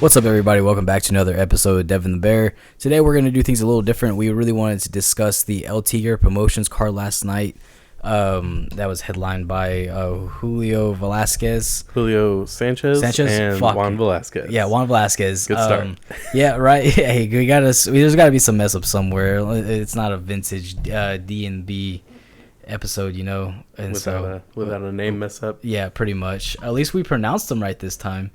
What's up, everybody? Welcome back to another episode of Devin the Bear. Today, we're going to do things a little different. We really wanted to discuss the El Tigre promotions card last night. That was headlined by Julio Velazquez. Julio Sanchez and Juan Velazquez. Yeah, Juan Velazquez. Good start. Yeah, right. Hey, there's got to be some mess up somewhere. It's not a vintage D&B episode, you know, and without a name mess up. Yeah, pretty much. At least we pronounced them right this time.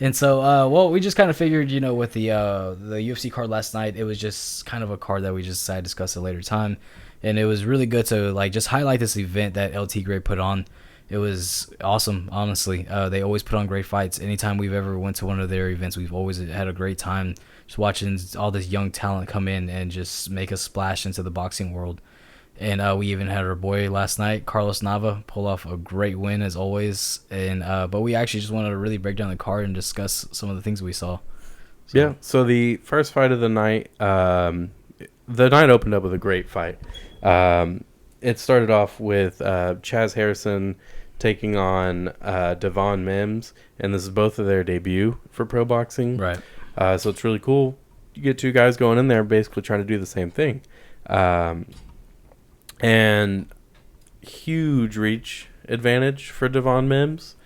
And so, we just kind of figured, you know, with the UFC card last night, it was just kind of a card that we just decided to discuss at a later time, and it was really good to just highlight this event that El Tigre put on. It was awesome, honestly. They always put on great fights. Anytime we've ever went to one of their events, we've always had a great time just watching all this young talent come in and just make a splash into the boxing world. And we even had our boy last night, Carlos Nava, pull off a great win as always. And but we actually just wanted to really break down the card and discuss some of the things we saw. So the first fight of the night opened up with a great fight. It started off with Chaz Harrison taking on Devon Mims, and this is both of their debut for pro boxing. Right. So it's really cool. You get two guys going in there basically trying to do the same thing. And huge reach advantage for Devon Mims.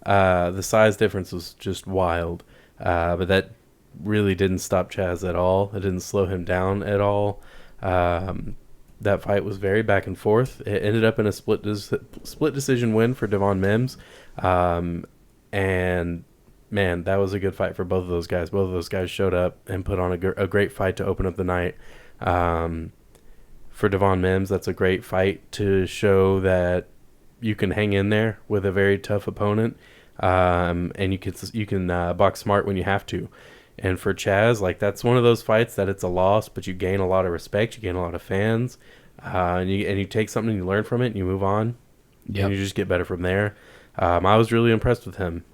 The size difference was just wild. But that really didn't stop Chaz at all. It didn't slow him down at all. That fight was very back and forth. It ended up in a split decision win for Devon Mims. And, man, that was a good fight for both of those guys. Both of those guys showed up and put on a great fight to open up the night. For Devon Mims, that's a great fight to show that you can hang in there with a very tough opponent, and you can box smart when you have to. And for Chaz, that's one of those fights that it's a loss, but you gain a lot of respect, you gain a lot of fans, and you take something, you learn from it, and you move on, and you just get better from there. I was really impressed with him,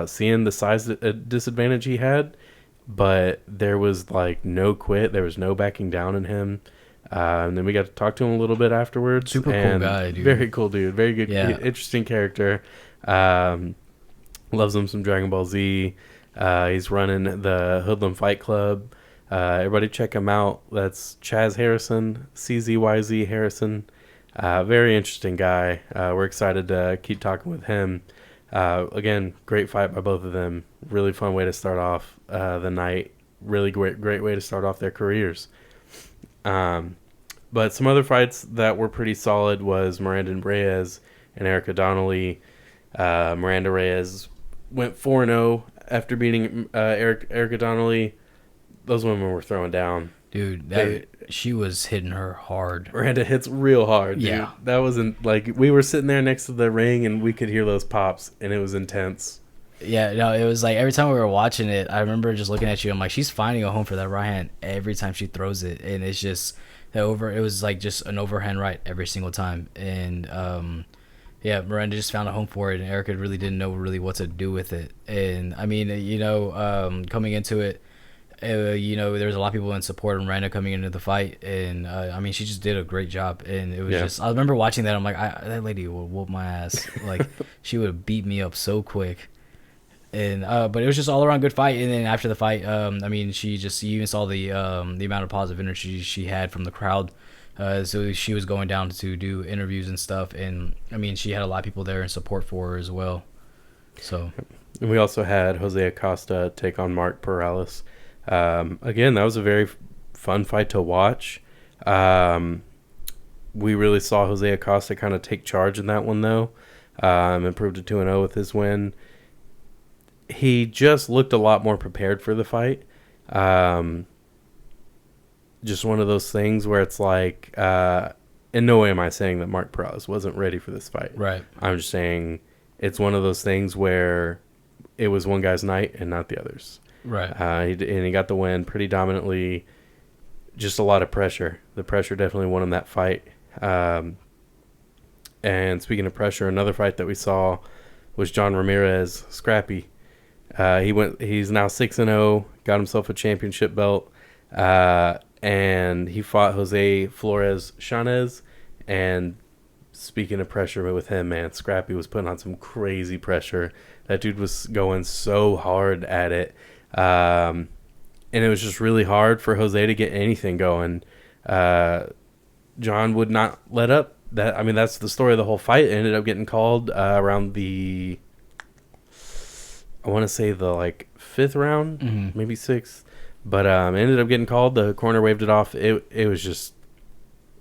seeing the size disadvantage he had, but there was no quit, there was no backing down in him. And then we got to talk to him a little bit afterwards. Super cool guy, dude. Very cool dude. Very good, interesting character. Loves him some Dragon Ball Z. He's running the Hoodlum Fight Club. Everybody check him out. That's Chaz Harrison, CZYZ Harrison. Very interesting guy. We're excited to keep talking with him. Again, great fight by both of them. Really fun way to start off the night. Really great way to start off their careers. But some other fights that were pretty solid was Miranda Reyes and Erica Donnelly. Miranda Reyes went 4-0 after beating Erica Donnelly. Those women were throwing down. Dude, she was hitting her hard. Miranda hits real hard, dude. Yeah. That wasn't we were sitting there next to the ring and we could hear those pops, and it was intense. Yeah, no, it was every time we were watching it, I remember just looking at you. I'm like, she's finding a home for that right hand every time she throws it, and it's just it was just an overhand right every single time. And Miranda just found a home for it, and Erica really didn't know what to do with it. And I mean, coming into it, there was a lot of people in support of Miranda coming into the fight, and I mean, she just did a great job. And it was just, I remember watching that, I'm like, that lady will whoop my ass. She would beat me up so quick. And but it was just all around good fight. And then after the fight, I mean, you even saw the amount of positive energy she had from the crowd. So she was going down to do interviews and stuff, and I mean, she had a lot of people there in support for her as well. So, and we also had Jose Acosta take on Mark Perales. Again, that was a very fun fight to watch. We really saw Jose Acosta kind of take charge in that one, though. Improved to 2-0 with his win. He just looked a lot more prepared for the fight. Just one of those things where it's in no way am I saying that Mark Perales wasn't ready for this fight. Right. I'm just saying it's one of those things where it was one guy's night and not the others. Right. He got the win pretty dominantly. Just a lot of pressure. The pressure definitely won him that fight. And speaking of pressure, another fight that we saw was John Ramirez, Scrappy. He's now 6-0, got himself a championship belt, and he fought Jose Flores Chanez. And speaking of pressure with him, man, Scrappy was putting on some crazy pressure. That dude was going so hard at it. And it was just really hard for Jose to get anything going. John would not let up. That's the story of the whole fight. It ended up getting called around the, I want to say the like 5th round, maybe 6th, but it ended up getting called. The corner waved it off. It was just,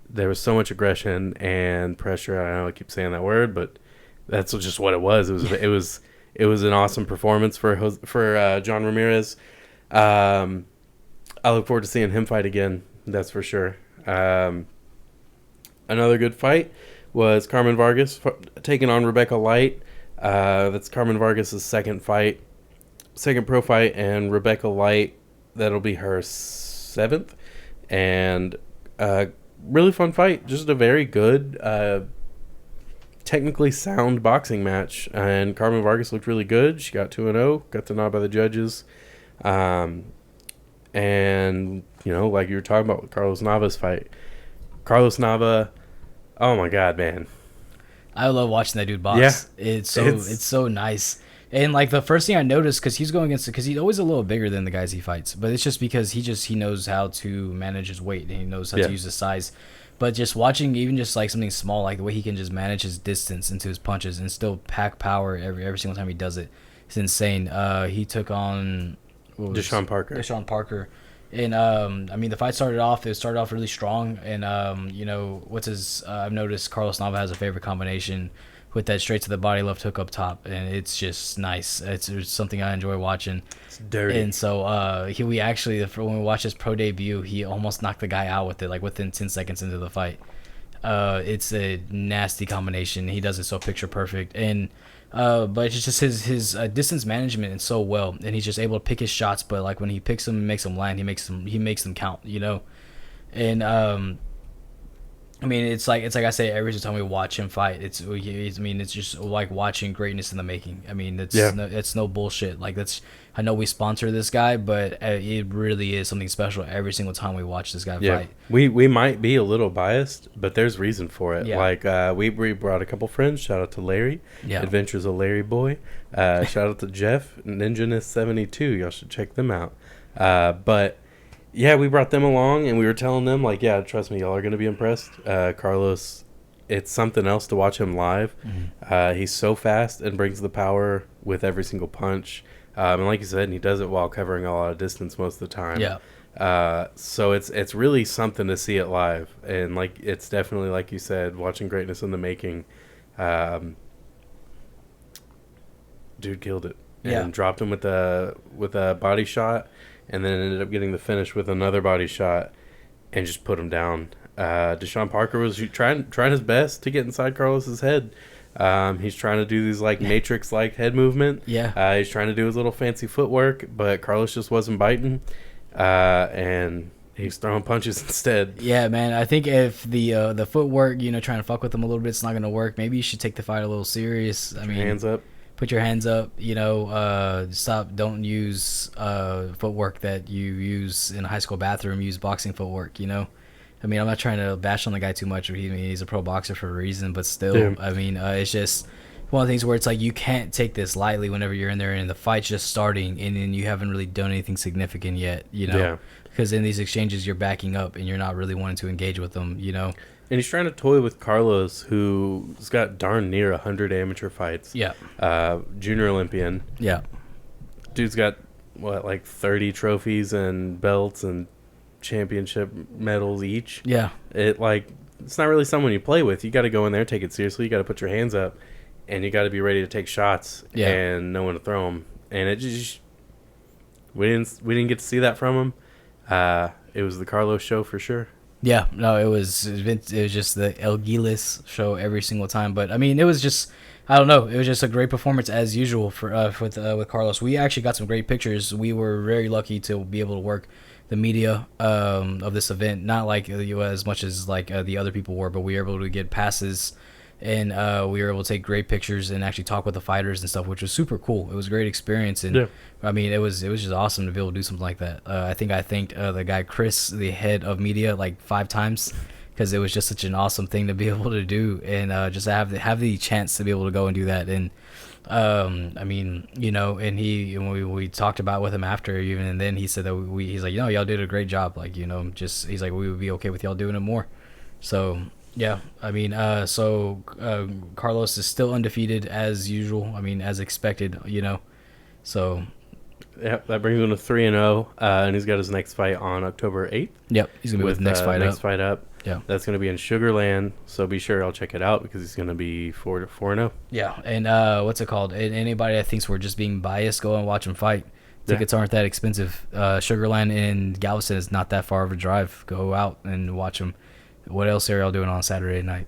there was so much aggression and pressure. I know I keep saying that word, but that's just what it was. It was an awesome performance for John Ramirez. I look forward to seeing him fight again. That's for sure. Another good fight was Carmen Vargas taking on Rebecca Light. That's Carmen Vargas' second pro fight, and Rebecca Light, that'll be her 7th. And really fun fight. Just a very good, technically sound boxing match. And Carmen Vargas looked really good. She got 2-0, got the nod by the judges. And, like you were talking about with Carlos Nava's fight. Carlos Nava, oh my God, man. I love watching that dude box. Yeah, it's so nice. And like the first thing I noticed, because he's always a little bigger than the guys he fights, but it's just because he knows how to manage his weight and he knows how to use his size. But just watching even just like something small, like the way he can just manage his distance into his punches and still pack power every single time he does it, it's insane. He took on Deshaun Parker. And the fight started off really strong, and I've noticed Carlos Nava has a favorite combination with that straight to the body left hook up top, and it's just nice. It's something I enjoy watching. It's dirty. And so when we watched his pro debut, he almost knocked the guy out with it, like within 10 seconds into the fight. It's a nasty combination. He does it so picture perfect, and but it's just his distance management is so well, and he's just able to pick his shots. But like when he picks them and makes them land, he makes them count, And it's like I say every single time we watch him fight, it's just like watching greatness in the making. It's no bullshit. Like I know we sponsor this guy, but it really is something special every single time we watch this guy fight. We might be a little biased, but there's reason for it. Yeah. Like we brought a couple friends. Shout out to Larry, Adventures of Larry Boy. Shout out to Jeff, Ninjaness72. Y'all should check them out. But yeah, we brought them along, and we were telling them, like, yeah, trust me, y'all are going to be impressed. Carlos, it's something else to watch him live. He's so fast and brings the power with every single punch. And like you said, he does it while covering a lot of distance most of the time. Yeah. So it's really something to see it live. And, like, it's definitely, like you said, watching greatness in the making. Dude killed it. And dropped him with a body shot. And then ended up getting the finish with another body shot and just put him down. Deshaun Parker was trying his best to get inside Carlos's head. He's trying to do these like Matrix-like head movement. Yeah. He's trying to do his little fancy footwork, but Carlos just wasn't biting. And he's throwing punches instead. Yeah, man. I think if the footwork, trying to fuck with him a little bit, it's not going to work. Maybe you should take the fight a little serious. Hands up. Put your hands up, don't use footwork that you use in a high school bathroom. Use boxing footwork, I'm not trying to bash on the guy too much. He's a pro boxer for a reason, but still, it's just one of the things where it's like you can't take this lightly whenever you're in there and the fight's just starting and then you haven't really done anything significant yet, because in these exchanges you're backing up and you're not really wanting to engage with them, And he's trying to toy with Carlos, who's got darn near 100 amateur fights. Yeah. Junior Olympian. Yeah. Dude's got, 30 trophies and belts and championship medals each. Yeah. It's not really someone you play with. You got to go in there, take it seriously. You got to put your hands up, and you got to be ready to take shots and know when to throw them. And it just, we didn't get to see that from him. It was the Carlos show for sure. Yeah, no, it was just the El Giles show every single time. But it was just, I don't know, it was just a great performance as usual with Carlos. We actually got some great pictures. We were very lucky to be able to work the media of this event, not like as much as like the other people were, but we were able to get passes. And we were able to take great pictures and actually talk with the fighters and stuff, which was super cool. It was a great experience, and it was just awesome to be able to do something like that. I think I thanked the guy Chris, the head of media, like 5 times, because it was just such an awesome thing to be able to do, and just have the chance to be able to go and do that. And I mean, and we talked about with him after, even, and then he said that he's like, y'all did a great job, like, just, he's like, we would be okay with y'all doing it more. So yeah, I mean, Carlos is still undefeated as usual. I mean, as expected, so. Yep, that brings him to 3-0, and he's got his next fight on October 8th. Yep, he's gonna be with next fight up. Yeah, that's gonna be in Sugarland. So be sure I'll check it out because he's gonna be 4-0. Yeah, and what's it called? And anybody that thinks we're just being biased, go and watch him fight. Tickets aren't that expensive. Sugarland in Galveston is not that far of a drive. Go out and watch him. What else are y'all doing on Saturday night?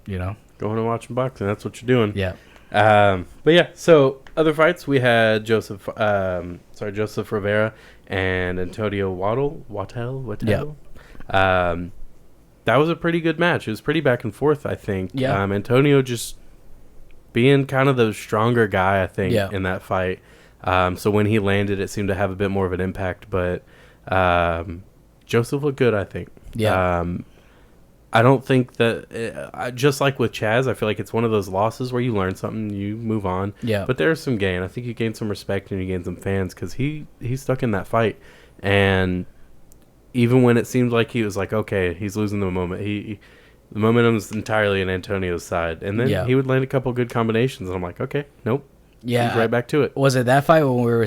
Going and watching boxing. That's what you're doing. Yeah. But yeah, so other fights we had Joseph Rivera and Antonio Wattel. Yeah. That was a pretty good match. It was pretty back and forth, I think. Yeah. Antonio just being kind of the stronger guy, I think, in that fight. So when he landed, it seemed to have a bit more of an impact. But Joseph looked good, I think. Yeah. I don't think that, just like with Chaz, I feel like it's one of those losses where you learn something, you move on. Yeah. But there's some gain. I think you gained some respect and you gained some fans because he stuck in that fight. And even when it seemed like he was like, okay, he's losing the moment, the momentum's entirely in Antonio's side. And then he would land a couple good combinations. And I'm like, okay, nope. Yeah, he's right back to it. Was it that fight when we were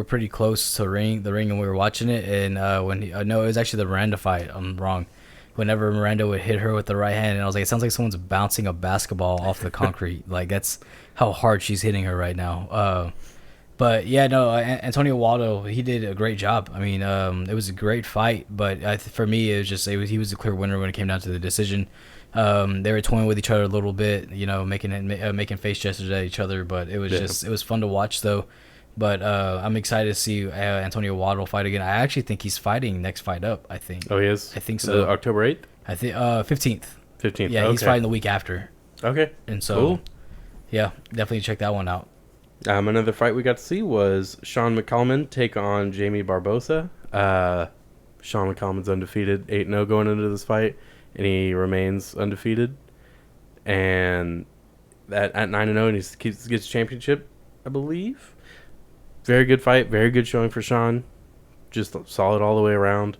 pretty close to the ring, and we were watching it? And no, it was actually the Miranda fight. I'm wrong. Whenever Miranda would hit her with the right hand, and I was like, it sounds like someone's bouncing a basketball off the concrete. Like, that's how hard she's hitting her right now. But yeah, no, Antonio Waldo, he did a great job. I mean, it was a great fight, but for me, he was the clear winner when it came down to the decision. They were toying with each other a little bit, making face gestures at each other, but it was it was fun to watch though. But I'm excited to see Antonio Waddle fight again. I actually think he's fighting next fight up, I think. Oh, he is? I think so. October 8th? I think 15th. 15th. Yeah, he's fighting the week after. Okay. And so, cool. Yeah, definitely check that one out. Another fight we got to see was Sean McCollum take on Jamie Barbosa. Sean McCollum's undefeated, 8-0 going into this fight, and he remains undefeated. And at 9-0, and he gets championship, I believe. Very good fight, very good showing for Sean. Just solid all the way around.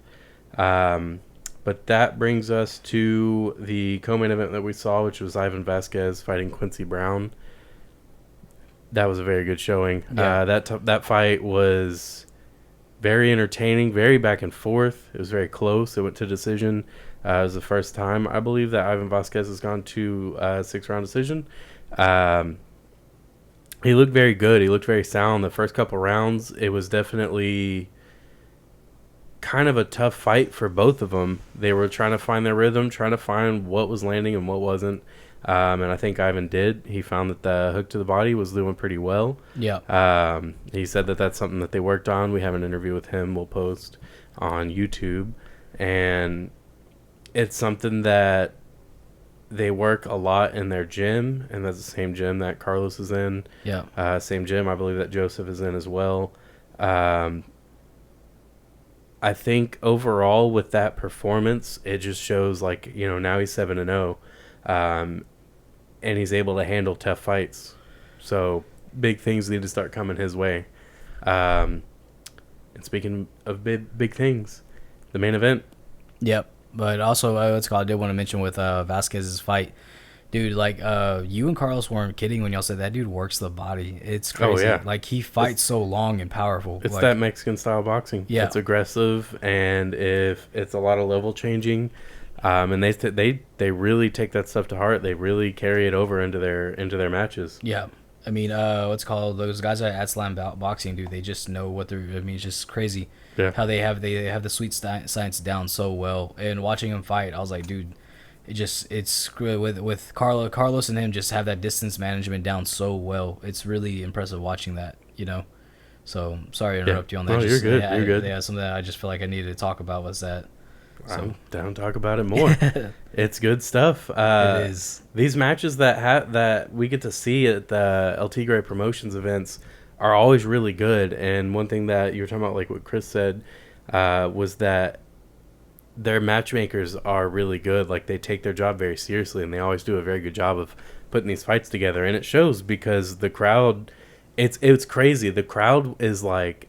But that brings us to the co-main event that we saw, which was Ivan Vazquez fighting Quincy Brown. That was a very good showing. Yeah. That fight was very entertaining, very back and forth. It was very close. It went to decision. It was the first time, I believe, that Ivan Vazquez has gone to a 6-round decision. He looked very good. He looked very sound. The first couple rounds, it was definitely kind of a tough fight for both of them. They were trying to find their rhythm, trying to find what was landing and what wasn't. And I think Ivan did. He found that the hook to the body was doing pretty well. Yeah. He said that that's something that they worked on. We have an interview with him we'll post on YouTube. And it's something that they work a lot in their gym, and that's the same gym that Carlos is in. Yeah. Same gym I believe that Joseph is in as well. I think overall with that performance, it just shows like, now he's 7-0. And he's able to handle tough fights. So big things need to start coming his way. And speaking of big things, the main event. Yep. But also, I did want to mention with Vazquez's fight, dude. Like, you and Carlos weren't kidding when y'all said that dude works the body. It's crazy. Oh, yeah. Like, he fights so long and powerful. It's like, that Mexican style boxing. Yeah. It's aggressive, and if it's a lot of level changing. And they really take that stuff to heart. They really carry it over into their matches. Yeah, I mean, those guys at Slam Boxing, dude. They just know what they're. I mean, it's just crazy. Yeah. How they have the sweet science down so well. And watching him fight, I was like, dude, it's with Carlos and him just have that distance management down so well. It's really impressive watching that. So sorry to interrupt you on that. No, you're good. You're good. Yeah, something that I just feel like I needed to talk about was that. So. I'm down to talk about it more. It's good stuff. It is. These matches that we get to see at the El Tigre promotions events are always really good. And one thing that you were talking about, like what Chris said, was that their matchmakers are really good. Like, they take their job very seriously, and they always do a very good job of putting these fights together. And it shows because the crowd, it's crazy. The crowd is like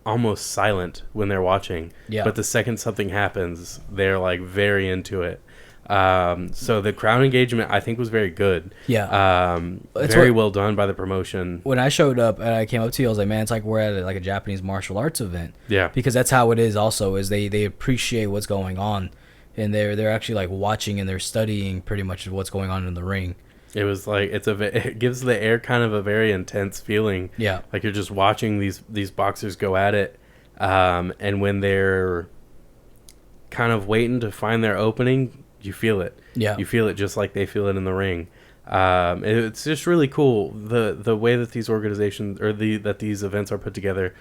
almost silent when they're watching. Yeah. But the second something happens, they're like very into it. So the crowd engagement, I think, was very good. Yeah. Very well done by the promotion. When I showed up and I came up to you, I was like, man, it's like we're at like a Japanese martial arts event. Yeah. Because that's how it is also, is they appreciate what's going on. And they're actually like watching and they're studying pretty much what's going on in the ring. It was like, it gives the air kind of a very intense feeling. Yeah. Like you're just watching these boxers go at it. And when they're kind of waiting to find their opening, you feel it. Yeah. You feel it just like they feel it in the ring. It's just really cool the way that these organizations that these events are put together.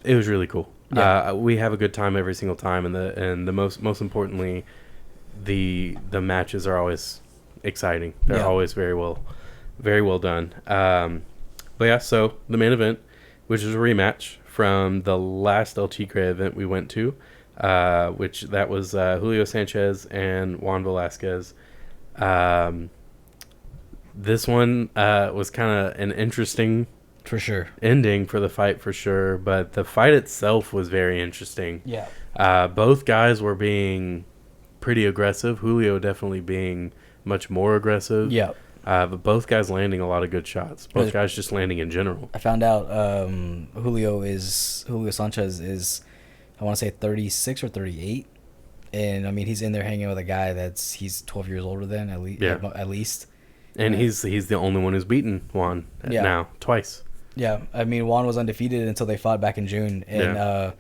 It was really cool. Yeah. We have a good time every single time, and the most importantly, the matches are always exciting. They're always very well done. But yeah, so the main event, which is a rematch from the last El Tigre event we went to. Which that was Julio Sanchez and Juan Velazquez. This one was kind of an interesting, for sure, ending for the fight for sure, but the fight itself was very interesting. Yeah. Both guys were being pretty aggressive. Julio definitely being much more aggressive. Yeah. But both guys landing a lot of good shots. Both guys just landing in general. I found out Julio Sanchez is, I want to say 36 or 38, and I mean he's in there hanging with a guy he's 12 years older than at least. And he's the only one who's beaten Juan now twice. Yeah, I mean Juan was undefeated until they fought back in June, and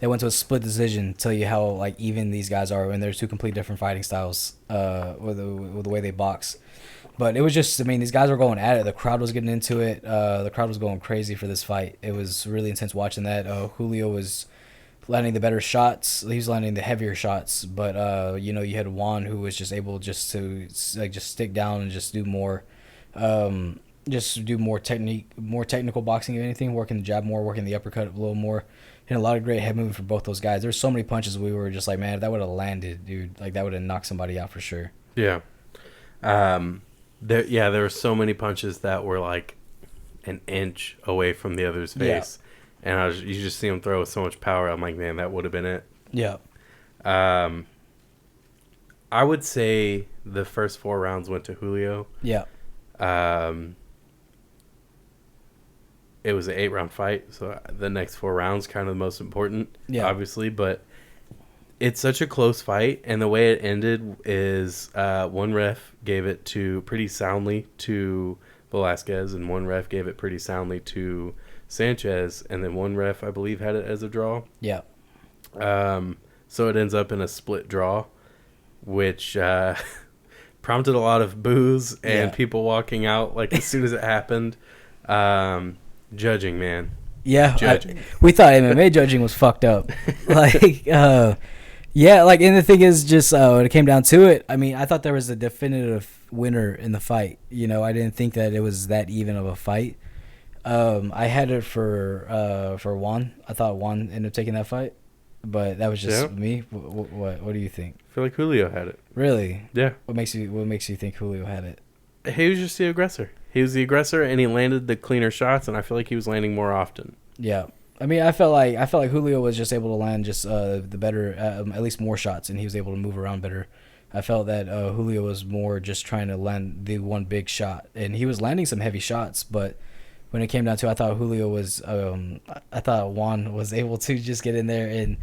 they went to a split decision. Tell you how like even these guys are, and there's two complete different fighting styles with the way they box. But it was just, I mean, these guys were going at it. The crowd was getting into it. The crowd was going crazy for this fight. It was really intense watching that. Julio was landing the better shots. He was landing the heavier shots, but you had Juan who was just able to stick down and just do more technical boxing, if anything, working the jab more, working the uppercut a little more, and a lot of great head movement for both those guys. There's so many punches we were just like, man, if that would have landed, dude, like that would have knocked somebody out for sure. Yeah. There were so many punches that were like an inch away from the other's face. Yeah. And you just see him throw with so much power. I'm like, man, that would have been it. Yeah. I would say the first 4 rounds went to Julio. Yeah. It was an 8-round fight, so the next 4 rounds kind of the most important, obviously. But it's such a close fight, and the way it ended is one ref gave it pretty soundly to Velazquez, and one ref gave it pretty soundly to Sanchez, and then one ref, I believe, had it as a draw. Yeah. So it ends up in a split draw, which prompted a lot of boos and people walking out like as soon as it happened. Judging, man. Yeah. Judging. We thought MMA judging was fucked up. Like, yeah, like, and the thing is just when it came down to it, I mean, I thought there was a definitive winner in the fight. I didn't think that it was that even of a fight. I had it for Juan. I thought Juan ended up taking that fight, but that was just me. What do you think? I feel like Julio had it. Really? Yeah. What makes you think Julio had it? He was just the aggressor. He was the aggressor, and he landed the cleaner shots, and I feel like he was landing more often. Yeah. I mean, I felt like Julio was just able to land just the better, at least more shots, and he was able to move around better. I felt that Julio was more just trying to land the one big shot, and he was landing some heavy shots, but when it came down to it, I thought Julio was, I thought Juan was able to just get in there and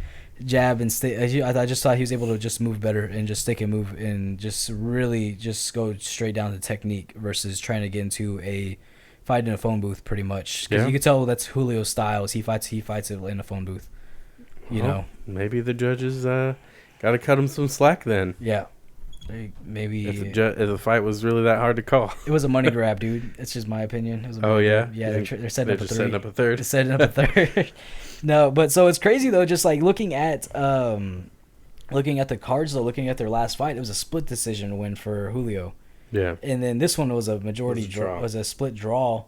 jab and stay. I just thought he was able to just move better and just stick and move and just really just go straight down to technique versus trying to get into a fight in a phone booth pretty much. Because you could tell that's Julio's style. He fights it in a phone booth. You know? Maybe the judges got to cut him some slack then. Yeah. Maybe if the fight was really that hard to call. It was a money grab, dude. It's just my opinion. It was grab. Yeah, they're setting up a setting up a third. They're setting up a third. No, but so it's crazy though. Just like looking at the cards though, looking at their last fight, it was a split decision win for Julio. Yeah. And then this one was a majority draw. Was a split draw.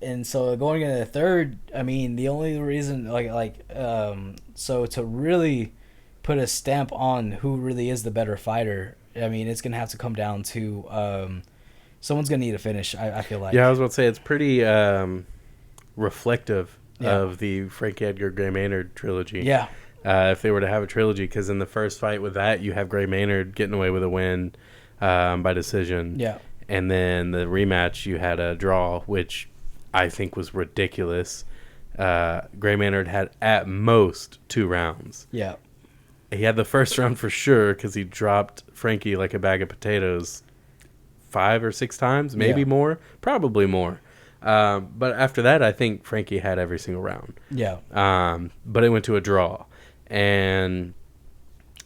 And so going into the third, I mean, the only reason so to really put a stamp on who really is the better fighter, I mean, it's gonna have to come down to someone's gonna need a finish. I feel like. Yeah, I was about to say it's pretty reflective Yeah. of the Frankie Edgar Gray Maynard trilogy. Yeah. If they were to have a trilogy, because in the first fight with that, you have Gray Maynard getting away with a win by decision. Yeah. And then the rematch, you had a draw, which I think was ridiculous. Gray Maynard had at most 2 rounds. Yeah. He had the first round for sure because he dropped Frankie like a bag of potatoes 5 or 6 times, maybe more, probably more. But after that, I think Frankie had every single round. Yeah. But it went to a draw. And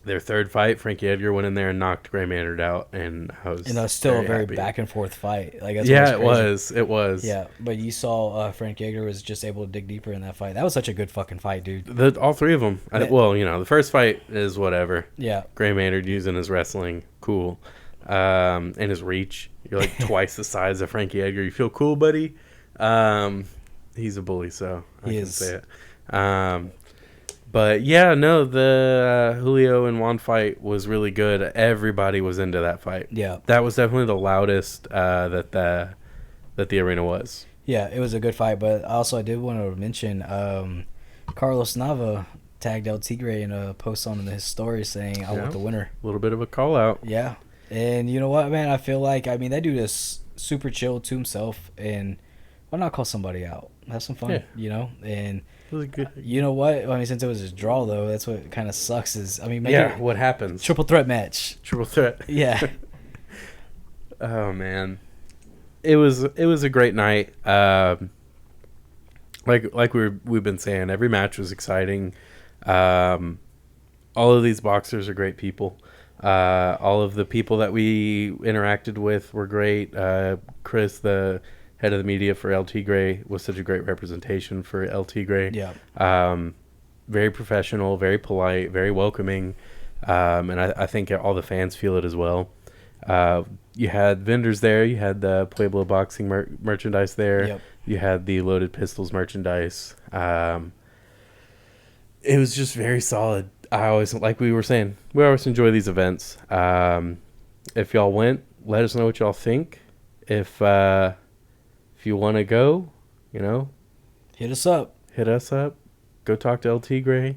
their third fight, Frankie Edgar went in there and knocked Gray Maynard out, and I was still a very happy. back and forth fight. Like that's yeah, what's crazy. it was. Yeah, but you saw Frankie Edgar was just able to dig deeper in that fight. That was such a good fucking fight, dude. All 3 of them. The first fight is whatever. Yeah. Gray Maynard using his wrestling, cool. And his reach. You're like twice the size of Frankie Edgar. You feel cool, buddy? He's a bully, so I can say it. But yeah, no, the Julio and Juan fight was really good. Everybody was into that fight. Yeah. That was definitely the loudest that the arena was. Yeah, it was a good fight, but also I did want to mention Carlos Nava tagged El Tigre in a post on his story saying, I want the winner. A little bit of a call out. Yeah. And you know what, man? I feel like, I mean, that dude is super chill to himself, and why not call somebody out? Have some fun, you know? And it was good. You know what? I mean, since it was his draw, though, that's what kind of sucks is, I mean, what happens? Triple threat match. Triple threat. Yeah. Oh, man. It was a great night. Like we've been saying, every match was exciting. All of these boxers are great people. All of the people that we interacted with were great. Chris, the head of the media for El Tigre, was such a great representation for El Tigre. Yeah. Very professional, very polite, very welcoming. And I think all the fans feel it as well. You had vendors there. You had the Pueblo Boxing merchandise there. Yep. You had the Loaded Pistols merchandise. It was just very solid. I always, like we were saying, we always enjoy these events. If y'all went, let us know what y'all think. If you want to go, hit us up. Go talk to El Tigre.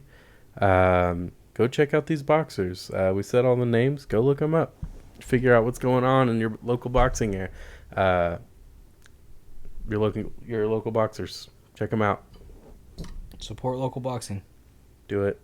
Go check out these boxers. We said all the names. Go look them up. Figure out what's going on in your local boxing area. Your local boxers. Check them out. Support local boxing. Do it.